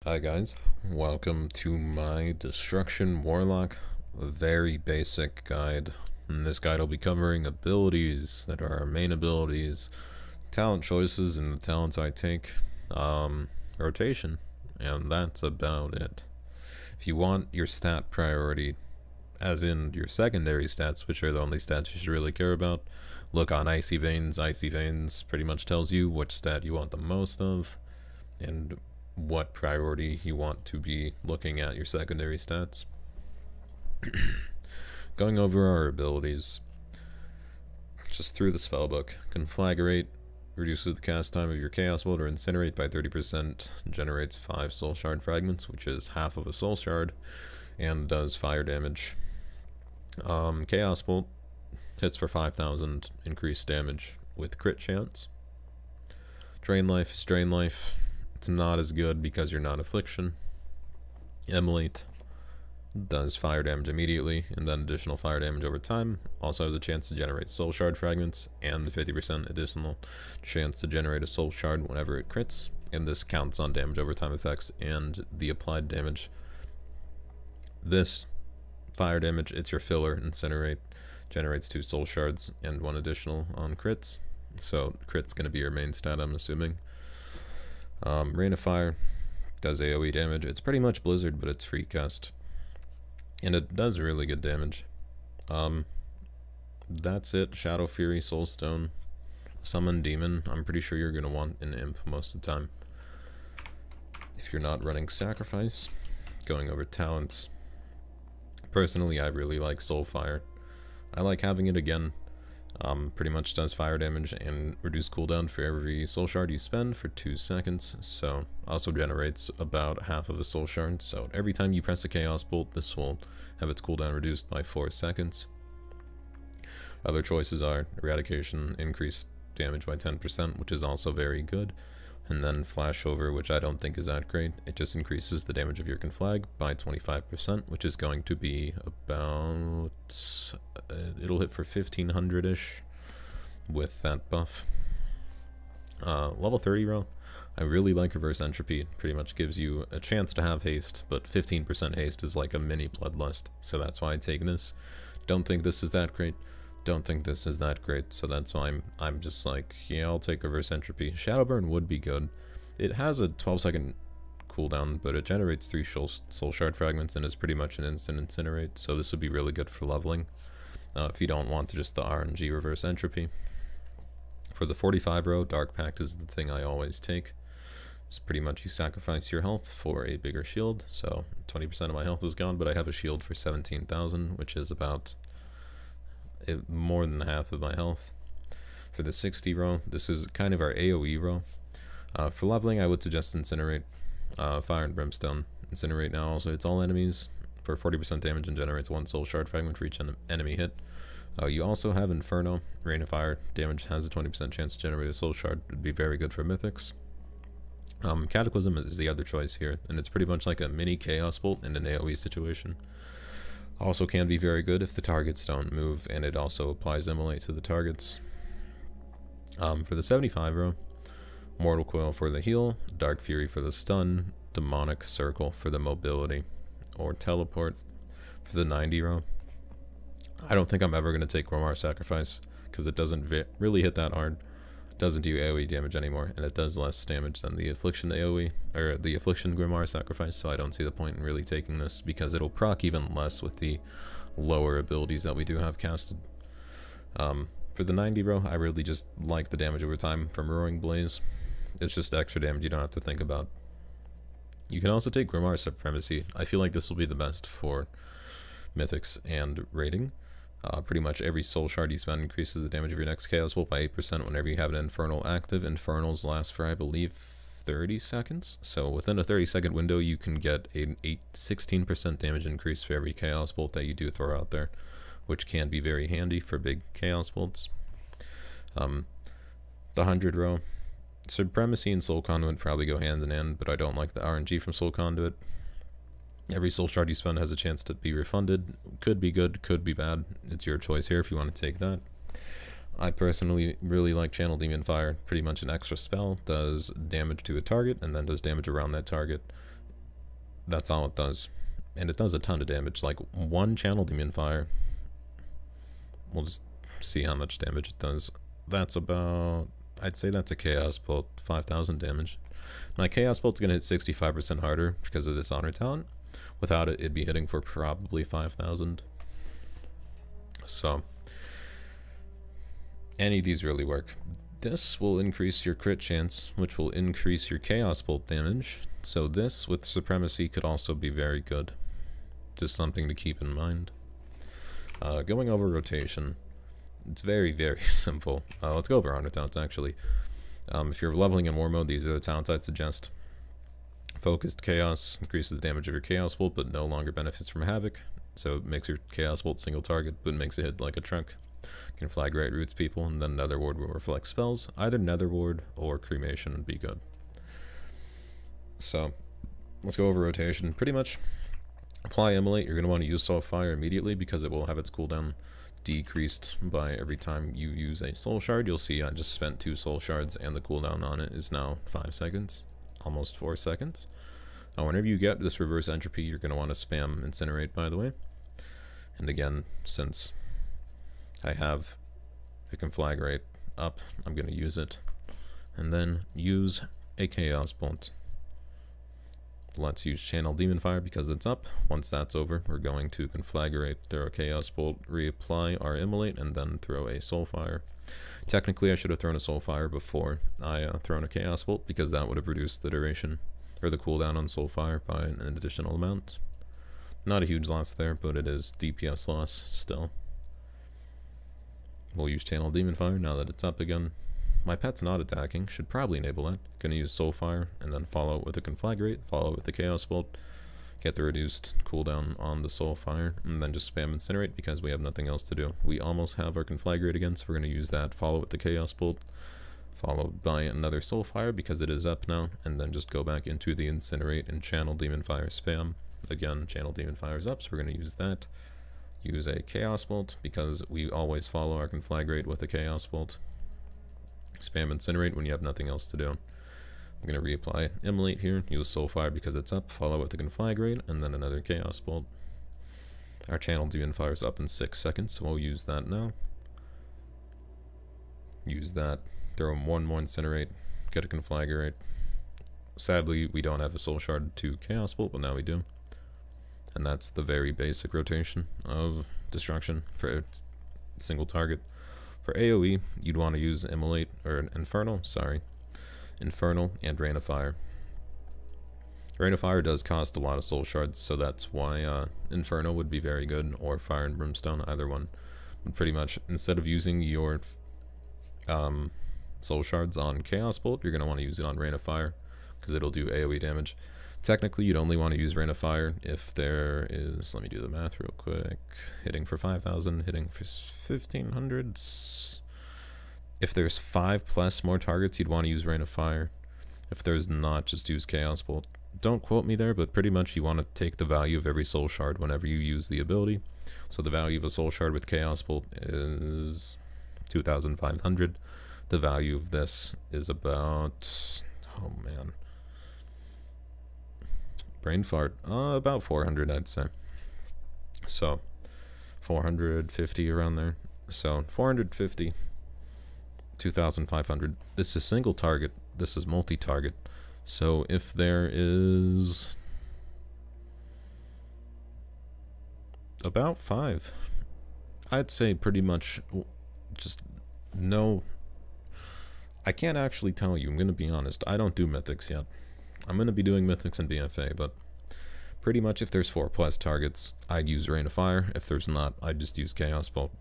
Hi guys, welcome to my Destruction Warlock, a very basic guide. And this guide will be covering abilities that are our main abilities, talent choices and the talents I take, rotation, and that's about it. If you want your stat priority, as in your secondary stats, which are the only stats you should really care about, look on Icy Veins. Icy Veins pretty much tells you which stat you want the most of, and what priority you want to be looking at your secondary stats. Going over our abilities, just through the spellbook. Conflagrate reduces the cast time of your Chaos Bolt or Incinerate by 30%, generates 5 Soul Shard fragments, which is half of a Soul Shard, and does fire damage. Chaos Bolt hits for 5,000 increased damage with crit chance. Drain Life is Drain Life. It's not as good because you're not Affliction. Immolate does fire damage immediately and then additional fire damage over time. Also has a chance to generate Soul Shard fragments and the 50% additional chance to generate a Soul Shard whenever it crits. And this counts on damage over time effects and the applied damage. This fire damage, it's your filler. Incinerate generates 2 Soul Shards and 1 additional on crits. So crit's going to be your main stat, I'm assuming. Rain of Fire does AoE damage. It's pretty much Blizzard, but it's free cast. And it does really good damage. That's it. Shadow Fury, Soulstone, Summon Demon. I'm pretty sure you're going to want an Imp most of the time, if you're not running Sacrifice. Going over talents. Personally, I really like Soulfire. I like having it again. Pretty much does fire damage and reduce cooldown for every soul shard you spend for 2 seconds, so also generates about half of a soul shard, so every time you press a Chaos Bolt, this will have its cooldown reduced by 4 seconds. Other choices are Eradication, increased damage by 10%, which is also very good, and then Flashover, which I don't think is that great. It just increases the damage of your Conflag by 25%, which is going to be about... it'll hit for 1500-ish with that buff. Level 30 row, I really like Reverse Entropy. It pretty much gives you a chance to have haste, but 15% haste is like a mini Bloodlust, so that's why I take this. Don't think this is that great. Don't think this is that great, so that's why I'm just like, yeah, I'll take Reverse Entropy. Shadowburn would be good. It has a 12-second cooldown, but it generates 3 Soul Shard fragments and is pretty much an instant Incinerate, so this would be really good for leveling. If you don't want just the RNG Reverse Entropy. For the 45 row, Dark Pact is the thing I always take. It's pretty much you sacrifice your health for a bigger shield, so 20% of my health is gone, but I have a shield for 17,000, which is about... more than half of my health. For the 60 row, this is kind of our AoE row. For leveling, I would suggest Incinerate, Fire and Brimstone. Incinerate now also hits all enemies for 40% damage and generates 1 Soul Shard fragment for each enemy hit. You also have Inferno. Rain of Fire damage has a 20% chance to generate a Soul Shard. It would be very good for Mythics. Cataclysm is the other choice here, and it's pretty much like a mini Chaos Bolt in an AoE situation. Also can be very good if the targets don't move, and it also applies Immolate to the targets. For the 75 row, Mortal Coil for the heal, Dark Fury for the stun, Demonic Circle for the mobility, or Teleport for the 90 row. I don't think I'm ever going to take Gromar Sacrifice, because it doesn't really hit that hard. It doesn't do AoE damage anymore, and it does less damage than the Affliction AoE, or the Affliction Grimoire Sacrifice, so I don't see the point in really taking this, because it'll proc even less with the lower abilities that we do have casted. For the 90 row, I really just like the damage over time from Roaring Blaze. It's just extra damage you don't have to think about. You can also take Grimoire Supremacy. I feel like this will be the best for Mythics and Raiding. Pretty much every Soul Shard you spend increases the damage of your next Chaos Bolt by 8% whenever you have an Infernal active. Infernals last for, I believe, 30 seconds. So within a 30-second window, you can get an 16% damage increase for every Chaos Bolt that you do throw out there, which can be very handy for big Chaos Bolts. The 100 row, Supremacy and Soul Conduit probably go hand in hand, but I don't like the RNG from Soul Conduit. Every Soul Shard you spend has a chance to be refunded. Could be good, could be bad. It's your choice here if you want to take that. I personally really like Channel Demon Fire. Pretty much an extra spell. Does damage to a target and then does damage around that target. That's all it does. And it does a ton of damage. Like, one channel demon fire. We'll just see how much damage it does. That's about... I'd say that's a Chaos Bolt. 5,000 damage. My Chaos Bolt's going to hit 65% harder because of this Honor talent. Without it, it'd be hitting for probably 5,000. So, any of these really work. This will increase your crit chance, which will increase your Chaos Bolt damage. So this, with Supremacy, could also be very good. Just something to keep in mind. Going over rotation, it's very, very simple. Let's go over Honor talents, actually. If you're leveling in War mode, these are the talents I'd suggest. Focused Chaos increases the damage of your Chaos Bolt, but no longer benefits from Havoc. So it makes your Chaos Bolt single target, but makes it hit like a trunk. Can flag right roots people, and then Nether Ward will reflect spells. Either Nether Ward or Cremation would be good. So, let's go over rotation. Pretty much, apply Immolate. You're going to want to use Soul Fire immediately because it will have its cooldown decreased by every time you use a Soul Shard. You'll see I just spent 2 Soul Shards, and the cooldown on it is now 5 seconds. Almost 4 seconds. Whenever you get this reverse entropy, you're going to want to spam Incinerate, by the way. And again, since I have a Conflagrate up, I'm going to use it. And then use a Chaos Bolt. Let's use Channel Demon Fire because it's up. Once that's over, we're going to Conflagrate, throw a Chaos Bolt, reapply our Immolate, and then throw a Soul Fire. Technically, I should have thrown a Soul Fire before I thrown a Chaos Bolt because that would have reduced the duration, or the cooldown on Soul Fire by an additional amount. Not a huge loss there, but it is DPS loss still. We'll use Channel Demon Fire now that it's up again. My pet's not attacking, should probably enable that. Gonna use Soul Fire, and then follow it with a Conflagrate, follow it with the Chaos Bolt, get the reduced cooldown on the Soul Fire, and then just spam Incinerate because we have nothing else to do. We almost have our Conflagrate again, so we're gonna use that, follow it with the Chaos Bolt, followed by another Soul Fire because it is up now, and then just go back into the Incinerate and Channel Demon Fire spam. Again, Channel Demon Fire is up, so we're gonna use that. Use a Chaos Bolt because we always follow our Conflagrate with a Chaos Bolt. Spam Incinerate when you have nothing else to do. I'm going to reapply Immolate here, use Soul Fire because it's up, follow with the Conflagrate, and then another Chaos Bolt. Our Channel Demon Fire is up in 6 seconds, so we'll use that now. Use that, throw him one more Incinerate, get a Conflagrate. Sadly, we don't have a Soul Shard to Chaos Bolt, but now we do. And that's the very basic rotation of Destruction for a single target. For AoE, you'd want to use Immolate, or Infernal, sorry. Infernal and Rain of Fire. Rain of Fire does cost a lot of Soul Shards, so that's why Inferno would be very good, or Fire and Brimstone, either one. But pretty much, instead of using your Soul Shards on Chaos Bolt, you're going to want to use it on Rain of Fire, because it'll do AoE damage. Technically, you'd only want to use Rain of Fire if there is, let me do the math real quick, hitting for 5,000, hitting for 1,500. If there's 5+ more targets, you'd want to use Rain of Fire. If there's not, just use Chaos Bolt. Don't quote me there, but pretty much you want to take the value of every Soul Shard whenever you use the ability. So the value of a Soul Shard with Chaos Bolt is 2,500. The value of this is about, oh man, brain fart, about 400 I'd say. So 450 around there. So 450, 2,500. This is single target, this is multi-target. So if there is about 5, I'd say pretty much just no. I can't actually tell you, I'm going to be honest. I don't do mythics yet. I'm going to be doing mythics and BFA, but pretty much if there's 4+ targets, I'd use Rain of Fire. If there's not, I'd just use Chaos Bolt.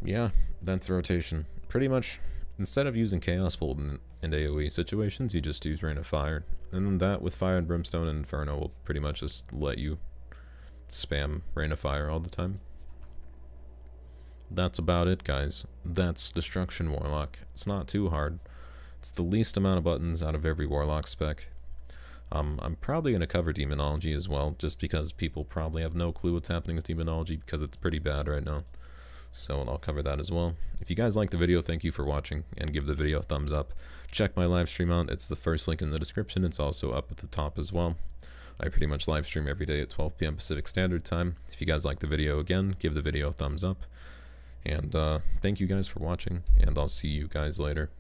Yeah, that's the rotation. Pretty much, instead of using Chaos Bolt in AoE situations, you just use Rain of Fire. And then that with Fire and Brimstone and Inferno will pretty much just let you spam Rain of Fire all the time. That's about it, guys. That's Destruction Warlock. It's not too hard. It's the least amount of buttons out of every Warlock spec. I'm probably going to cover Demonology as well, just because people probably have no clue what's happening with Demonology, because it's pretty bad right now. So I'll cover that as well. If you guys like the video, thank you for watching, and give the video a thumbs up. Check my live stream out. It's the first link in the description. It's also up at the top as well. I pretty much live stream every day at 12 p.m. Pacific Standard Time. If you guys like the video, again, give the video a thumbs up. And thank you guys for watching, and I'll see you guys later.